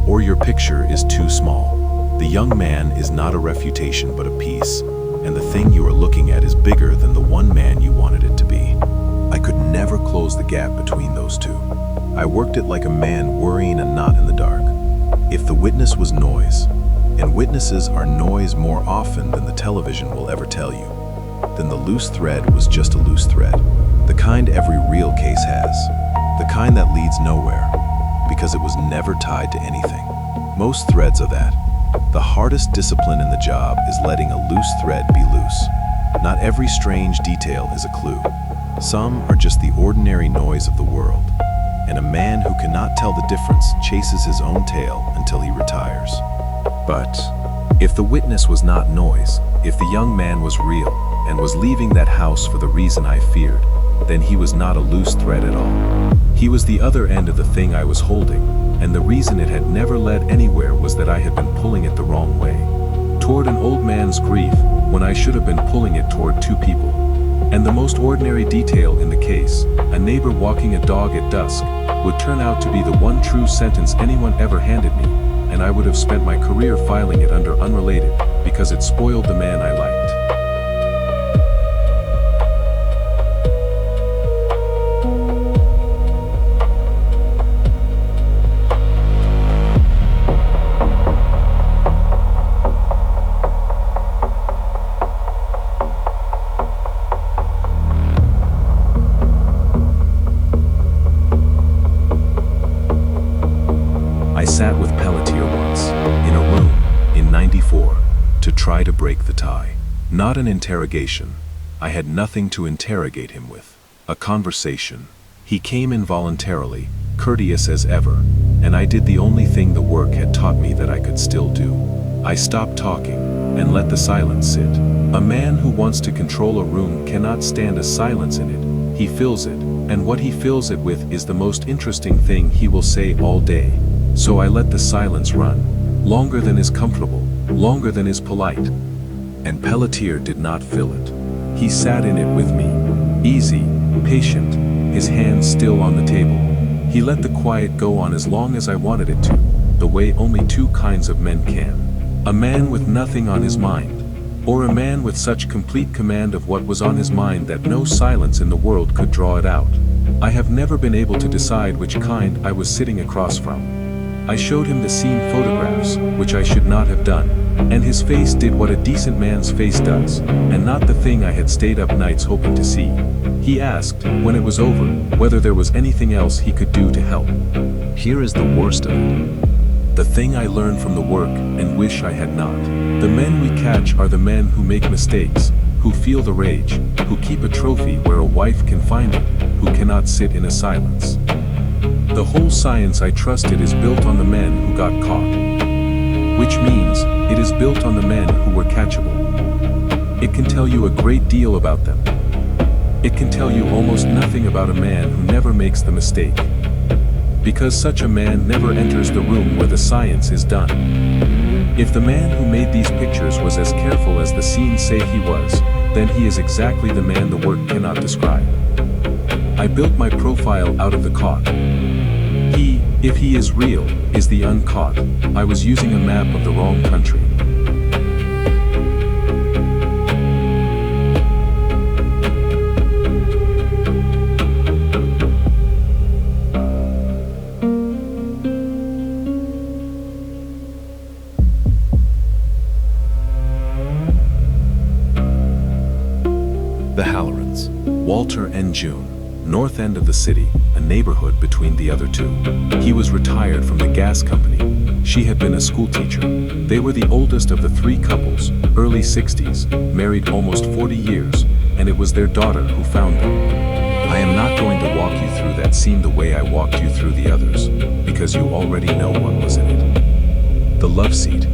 Or your picture is too small. The young man is not a refutation but a piece, and the thing you are looking at is bigger than the one man you wanted it to be. I could never close the gap between those 2. I worked it like a man worrying a knot in the dark. If the witness was noise, and witnesses are noise more often than the television will ever tell you, then the loose thread was just a loose thread, the kind every real case has, the kind that leads nowhere, because it was never tied to anything. Most threads are that. The hardest discipline in the job is letting a loose thread be loose. Not every strange detail is a clue. Some are just the ordinary noise of the world, and a man who cannot tell the difference chases his own tail until he retires. But if the witness was not noise, if the young man was real and was leaving that house for the reason I feared, then he was not a loose thread at all. He was the other end of the thing I was holding, and the reason it had never led anywhere was that I had been pulling it the wrong way, toward an old man's grief when I should have been pulling it toward 2 people. And the most ordinary detail in the case, a neighbor walking a dog at dusk, would turn out to be the one true sentence anyone ever handed me, and I would have spent my career filing it under unrelated because it spoiled the man I liked. with Pelletier once, in a room, in '94, to try to break the tie. Not an interrogation. I had nothing to interrogate him with. A conversation. He came involuntarily, courteous as ever, and I did the only thing the work had taught me that I could still do. I stopped talking, and let the silence sit. A man who wants to control a room cannot stand a silence in it. He fills it, and what he fills it with is the most interesting thing he will say all day. So I let the silence run, longer than is comfortable, longer than is polite. And Pelletier did not fill it. He sat in it with me, easy, patient, his hands still on the table. He let the quiet go on as long as I wanted it to, the way only two kinds of men can. A man with nothing on his mind, or a man with such complete command of what was on his mind that no silence in the world could draw it out. I have never been able to decide which kind I was sitting across from. I showed him the scene photographs, which I should not have done, and his face did what a decent man's face does, and not the thing I had stayed up nights hoping to see. He asked, when it was over, whether there was anything else he could do to help. Here is the worst of it. The thing I learned from the work and wish I had not. The men we catch are the men who make mistakes, who feel the rage, who keep a trophy where a wife can find it, who cannot sit in a silence. The whole science I trusted is built on the men who got caught. Which means, it is built on the men who were catchable. It can tell you a great deal about them. It can tell you almost nothing about a man who never makes the mistake. Because such a man never enters the room where the science is done. If the man who made these pictures was as careful as the scenes say he was, then he is exactly the man the work cannot describe. I built my profile out of the caught. He, if he is real, is the uncaught. I was using a map of the wrong country. The Hallorans. Walter and June. North end of the city, a neighborhood between the other two. He was retired from the gas company. She had been a school teacher. They were the oldest of the three couples, early 60s, married almost 40 years, and it was their daughter who found them. I am not going to walk you through that scene the way I walked you through the others, because you already know what was in it. The love seat.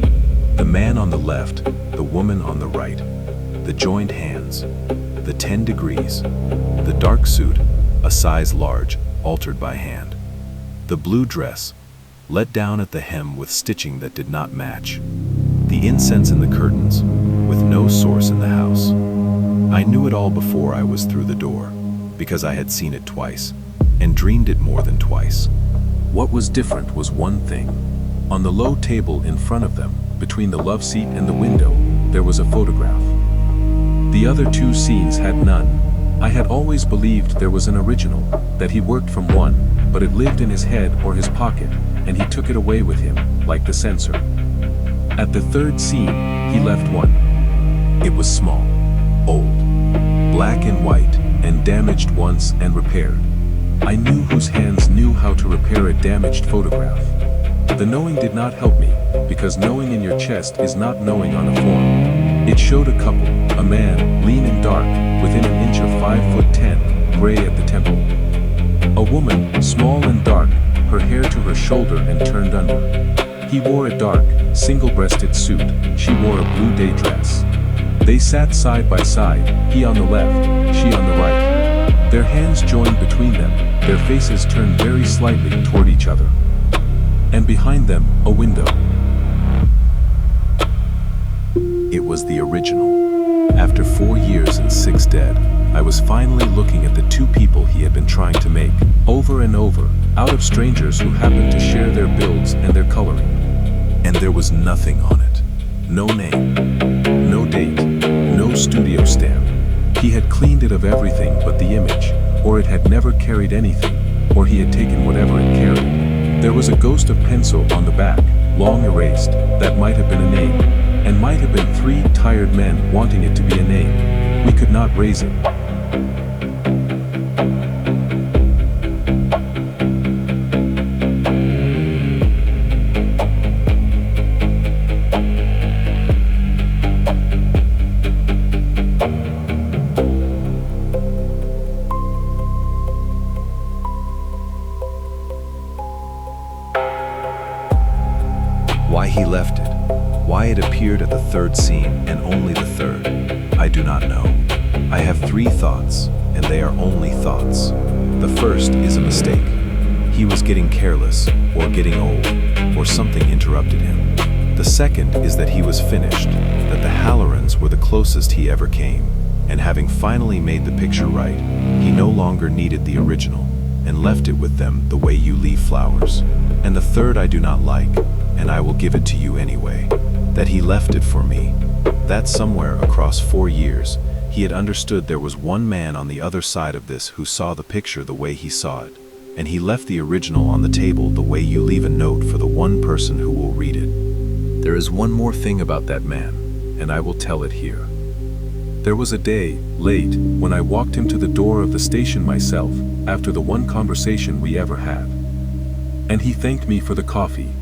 The man on the left, the woman on the right. The joined hands. The 10 degrees. The dark suit, a size large, altered by hand. The blue dress, let down at the hem with stitching that did not match. The incense in the curtains, with no source in the house. I knew it all before I was through the door, because I had seen it twice, and dreamed it more than twice. What was different was one thing. On the low table in front of them, between the love seat and the window, there was a photograph. The other two scenes had none. I had always believed there was an original, that he worked from one, but it lived in his head or his pocket, and he took it away with him, like the censor. At the third scene, he left one. It was small, old, black and white, and damaged once and repaired. I knew whose hands knew how to repair a damaged photograph. The knowing did not help me, because knowing in your chest is not knowing on a form. It showed a couple, a man, lean and dark, within an inch of 5'10", gray at the temple. A woman, small and dark, her hair to her shoulder and turned under. He wore a dark, single-breasted suit, she wore a blue day dress. They sat side by side, he on the left, she on the right. Their hands joined between them, their faces turned very slightly toward each other. And behind them, a window. It was the original. After 4 years and 6 dead, I was finally looking at the two people he had been trying to make, over and over, out of strangers who happened to share their builds and their coloring. And there was nothing on it. No name, no date, no studio stamp. He had cleaned it of everything but the image, or it had never carried anything, or he had taken whatever it carried. There was a ghost of pencil on the back, long erased, that might have been a name, and might have been 3 tired men wanting it to be a name. We could not raise it. Why he left it, why it appeared at the third scene and only the third, I do not know. I have 3 thoughts, and they are only thoughts. The first is a mistake. He was getting careless, or getting old, or something interrupted him. The second is that he was finished, that the Hallorans were the closest he ever came, and having finally made the picture right, he no longer needed the original, and left it with them the way you leave flowers. And the third I do not like, and I will give it to you anyway, that he left it for me. That somewhere across 4 years, he had understood there was one man on the other side of this who saw the picture the way he saw it, and he left the original on the table the way you leave a note for the one person who will read it. There is one more thing about that man, and I will tell it here. There was a day, late, when I walked him to the door of the station myself, after the one conversation we ever had. And he thanked me for the coffee.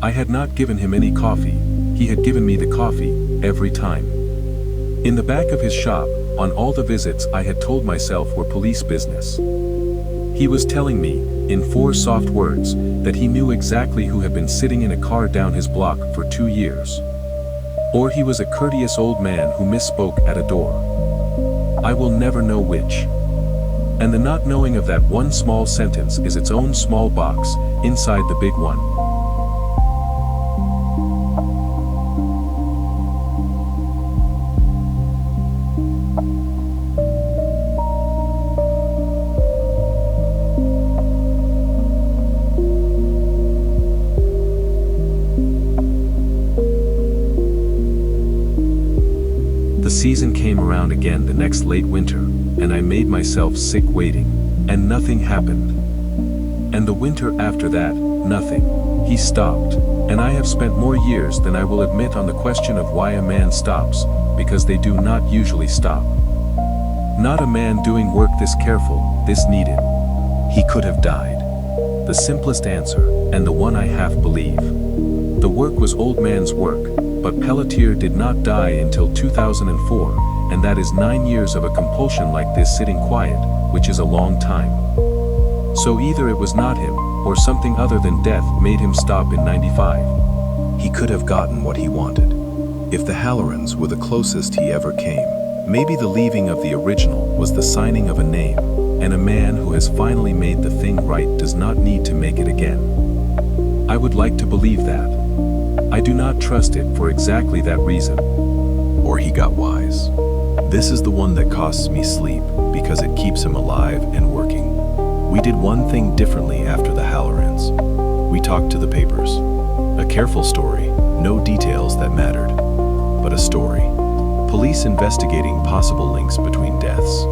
I had not given him any coffee, he had given me the coffee, every time. In the back of his shop, on all the visits I had told myself were police business. He was telling me, in 4 soft words, that he knew exactly who had been sitting in a car down his block for 2 years. Or he was a courteous old man who misspoke at a door. I will never know which. And the not knowing of that one small sentence is its own small box, inside the big one. The season came around again the next late winter, and I made myself sick waiting, and nothing happened. And the winter after that, nothing. He stopped, and I have spent more years than I will admit on the question of why a man stops, because they do not usually stop. Not a man doing work this careful, this needed. He could have died. The simplest answer, and the one I half believe. The work was old man's work, but Pelletier did not die until 2004, and that is 9 years of a compulsion like this sitting quiet, which is a long time. So either it was not him, or something other than death made him stop in 95. He could have gotten what he wanted. If the Hallorans were the closest he ever came, maybe the leaving of the original was the signing of a name, and a man who has finally made the thing right does not need to make it again. I would like to believe that. I do not trust it for exactly that reason. Or he got wise. This is the one that costs me sleep because it keeps him alive and working. We did one thing differently after the Hallorans. We talked to the papers. A careful story, no details that mattered, but a story. Police investigating possible links between deaths.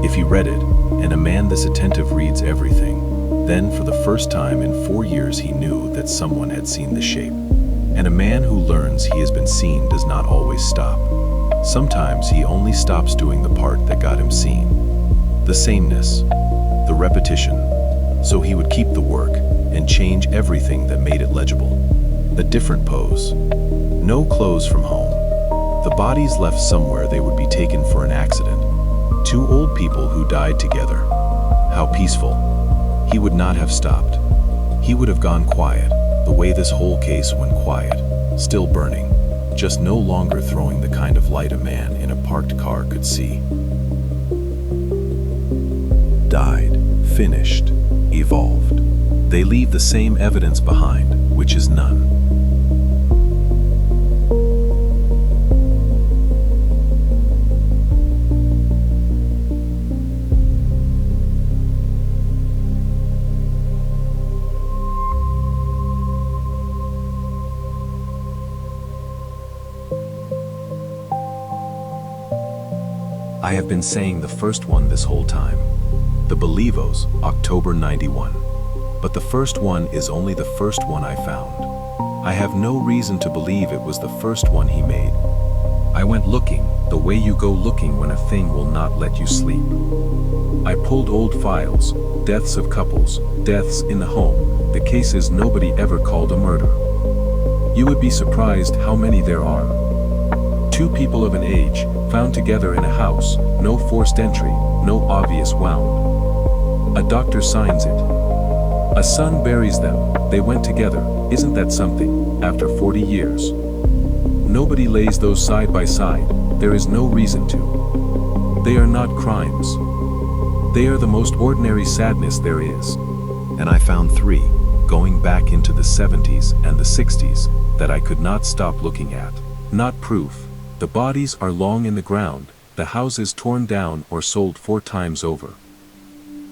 If he read it, and a man this attentive reads everything, then for the first time in 4 years he knew that someone had seen the shape. And a man who learns he has been seen does not always stop. Sometimes he only stops doing the part that got him seen. The sameness, the repetition, so he would keep the work and change everything that made it legible. A different pose. No clothes from home. The bodies left somewhere they would be taken for an accident. 2 old people who died together. How peaceful. He would not have stopped. He would have gone quiet, the way this whole case went quiet, still burning, just no longer throwing the kind of light a man in a parked car could see. Died, finished, evolved. They leave the same evidence behind, which is none. I have been saying the first one this whole time. The Believos, October 91. But the first one is only the first one I found. I have no reason to believe it was the first one he made. I went looking, the way you go looking when a thing will not let you sleep. I pulled old files, deaths of couples, deaths in the home, the cases nobody ever called a murder. You would be surprised how many there are. 2 people of an age, found together in a house, no forced entry, no obvious wound. A doctor signs it. A son buries them, they went together. Isn't that something? After 40 years. Nobody lays those side by side. There is no reason to. They are not crimes. They are the most ordinary sadness there is. And I found 3, going back into the 70s and the 60s, that I could not stop looking at. Not proof. The bodies are long in the ground, the houses torn down or sold 4 times over.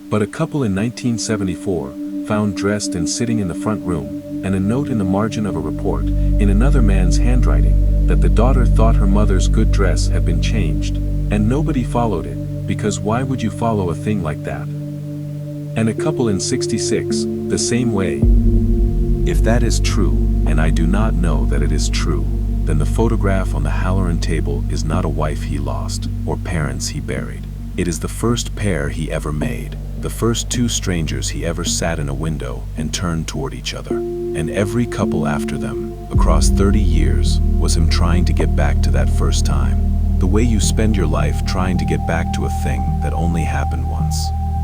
But a couple in 1974, found dressed and sitting in the front room, and a note in the margin of a report, in another man's handwriting, that the daughter thought her mother's good dress had been changed, and nobody followed it, because why would you follow a thing like that? And a couple in 66, the same way. If that is true, and I do not know that it is true, then the photograph on the Halloran table is not a wife he lost, or parents he buried. It is the first pair he ever made, the first 2 strangers he ever sat in a window and turned toward each other. And every couple after them, across 30 years, was him trying to get back to that first time. The way you spend your life trying to get back to a thing that only happened once.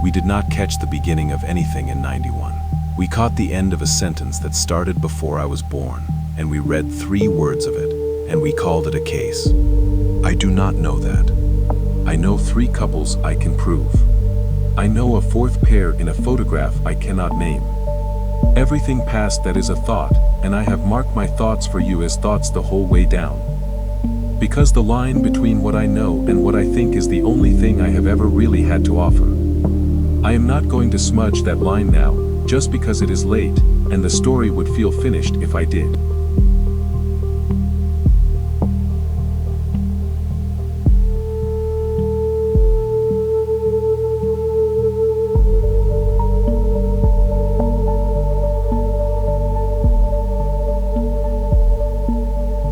We did not catch the beginning of anything in 91. We caught the end of a sentence that started before I was born, and we read 3 words of it, and we called it a case. I do not know that. I know 3 couples I can prove. I know a 4th pair in a photograph I cannot name. Everything past that is a thought, and I have marked my thoughts for you as thoughts the whole way down. Because the line between what I know and what I think is the only thing I have ever really had to offer. I am not going to smudge that line now, just because it is late, and the story would feel finished if I did.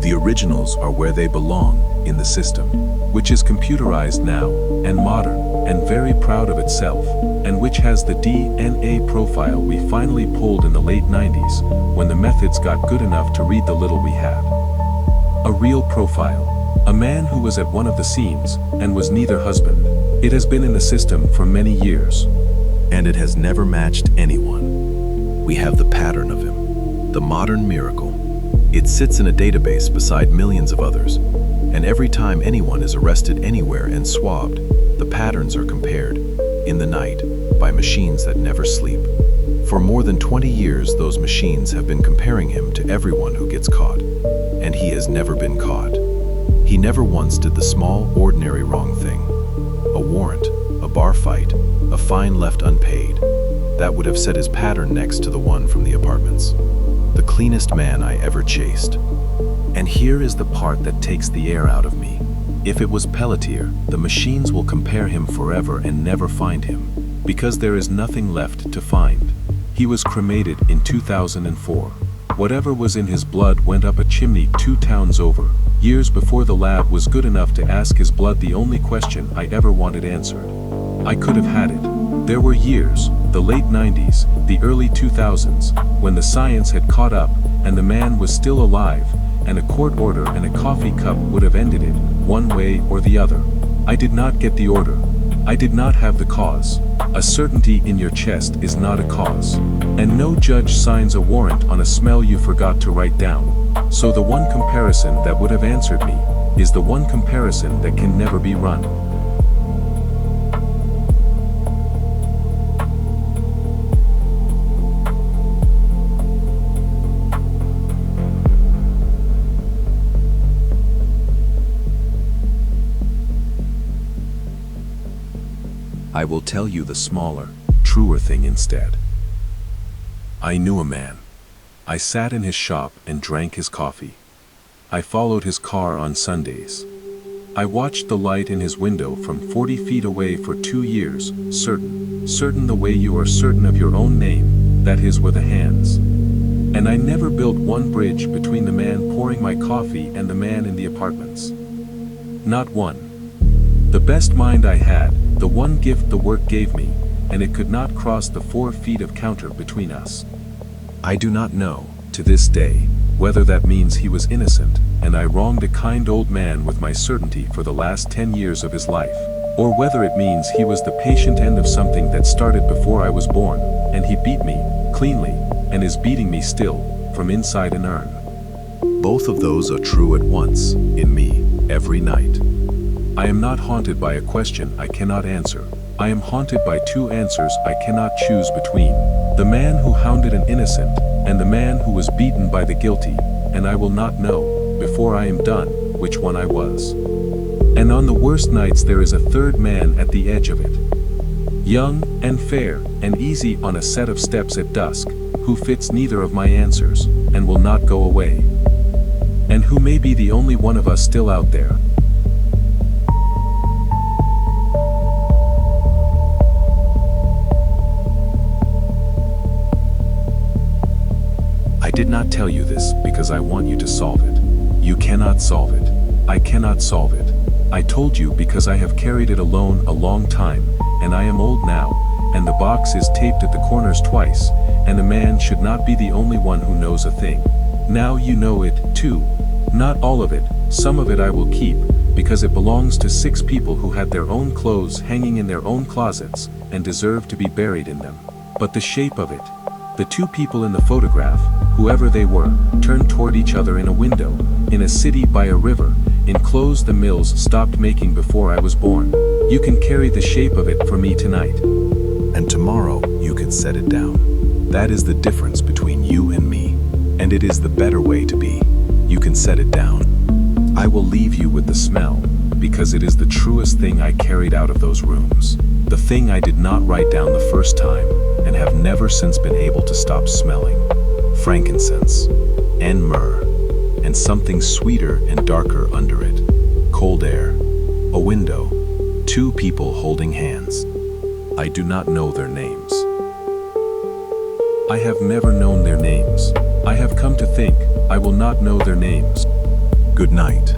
The originals are where they belong, in the system, which is computerized now, and modern, and very proud of itself, and which has the DNA profile we finally pulled in the late 90s, when the methods got good enough to read the little we had. A real profile. A man who was at one of the scenes, and was neither husband. It has been in the system for many years. and it has never matched anyone. We have the pattern of him, the modern miracle. It sits in a database beside millions of others, and every time anyone is arrested anywhere and swabbed, the patterns are compared, in the night, by machines that never sleep. For more than 20 years, those machines have been comparing him to everyone who gets caught, and he has never been caught. He never once did the small, ordinary wrong thing. A warrant, a bar fight, a fine left unpaid. That would have set his pattern next to the one from the apartments. The cleanest man I ever chased. And here is the part that takes the air out of me. If it was Pelletier, the machines will compare him forever and never find him, because there is nothing left to find. He was cremated in 2004. Whatever was in his blood went up a chimney 2 towns over, years before the lab was good enough to ask his blood the only question I ever wanted answered. I could have had it. There were years, the late 90s, the early 2000s, when the science had caught up, and the man was still alive, and a court order and a coffee cup would have ended it, one way or the other. I did not get the order. I did not have the cause. A certainty in your chest is not a cause. And no judge signs a warrant on a smell you forgot to write down. So the one comparison that would have answered me is the one comparison that can never be run. I will tell you the smaller, truer thing instead. I knew a man. I sat in his shop and drank his coffee. I followed his car on Sundays. I watched the light in his window from 40 feet away for 2 years, certain the way you are certain of your own name, that his were the hands. And I never built one bridge between the man pouring my coffee and the man in the apartments. Not one. The best mind I had, the one gift the work gave me, and it could not cross the 4 feet of counter between us. I do not know, to this day, whether that means he was innocent, and I wronged a kind old man with my certainty for the last 10 years of his life, or whether it means he was the patient end of something that started before I was born, and he beat me, cleanly, and is beating me still, from inside an urn. Both of those are true at once, in me, every night. I am not haunted by a question I cannot answer. I am haunted by two answers I cannot choose between. The man who hounded an innocent, and the man who was beaten by the guilty, and I will not know, before I am done, which one I was. And on the worst nights there is a third man at the edge of it. Young, and fair, and easy on a set of steps at dusk, who fits neither of my answers, and will not go away. And who may be the only one of us still out there. I did not tell you this because I want you to solve it. You cannot solve it. I cannot solve it. I told you because I have carried it alone a long time, and I am old now, and the box is taped at the corners twice, and a man should not be the only one who knows a thing. Now you know it, too. Not all of it, some of it I will keep, because it belongs to 6 people who had their own clothes hanging in their own closets, and deserve to be buried in them. But the shape of it. The 2 people in the photograph, whoever they were, turned toward each other in a window, in a city by a river, in clothes the mills stopped making before I was born. You can carry the shape of it for me tonight. And tomorrow you can set it down. That is the difference between you and me, and it is the better way to be. You can set it down. I will leave you with the smell, because it is the truest thing I carried out of those rooms. The thing I did not write down the first time, and have never since been able to stop smelling. Frankincense, and myrrh, and something sweeter and darker under it. Cold air, a window, 2 people holding hands. I do not know their names. I have never known their names. I have come to think I will not know their names. Good night.